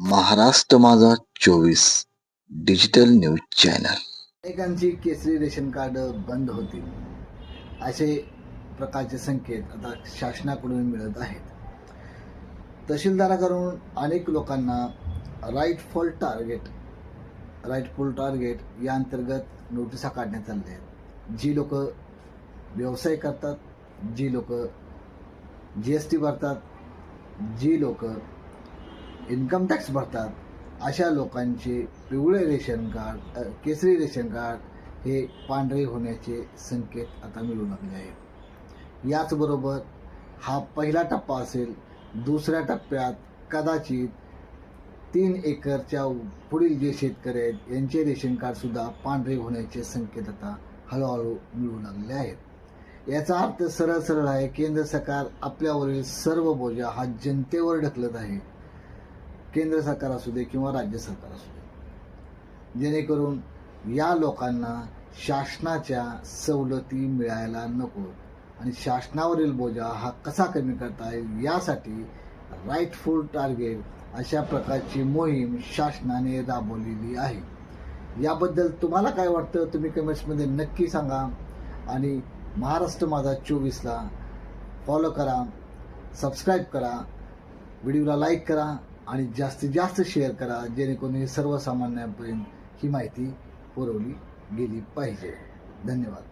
महाराष्ट्र माझा 24 digital news channel. अनेकांची केसरी ration card बंद होतील असे प्रकारचे संकेत आता शासनाकडून मिळत आहेत. तहसीलदाराकडून अनेक लोकांना राईटफुल टार्गेट या अंतर्गत नोटिसा काढण्यात आल्या आहेत. जी लोक व्यवसाय करतात, जी लोक GST भरतात, जी लोक इन्कम टॅक्स भरतात, अशा लोकांचे पिवळे रेशन कार्ड, केसरी रेशन कार्ड हे पांढरे होण्याचे संकेत आता मिळू लागले आहेत. याचबरोबर हा पहिला टप्पा असेल. दुसऱ्या टप्प्यात कदाचित 3 एकरच्या पुढील जे शेतकरी आहेत यांचे रेशन कार्डसुद्धा पांढरे होण्याचे संकेत आता हळूहळू मिळू लागले आहेत. याचा अर्थ सरळ आहे. केंद्र सरकार आपल्यावरील सर्व बोजा हा जनतेवर ढकलत आहे. केंद्र सरकार असू दे किंवा राज्य सरकार असू दे, जेणेकरून या लोकांना शासनाच्या सवलती मिळायला नको आणि शासनावरील बोजा हा कसा कमी करता येईल यासाठी राईटफुल टार्गेट अशा प्रकारची मोहीम शासनाने राबवलेली आहे. याबद्दल तुम्हाला काय वाटतं तुम्ही कमेंट्समध्ये नक्की सांगा. आणि महाराष्ट्र माझा 24ला फॉलो करा, सबस्क्राईब करा, व्हिडिओला लाईक करा आणि जास्तीत जास्त शेअर करा, जेणेकरून सर्वसामान्यांपर्यंत ही माहिती पुरवली गेली पाहिजे. धन्यवाद.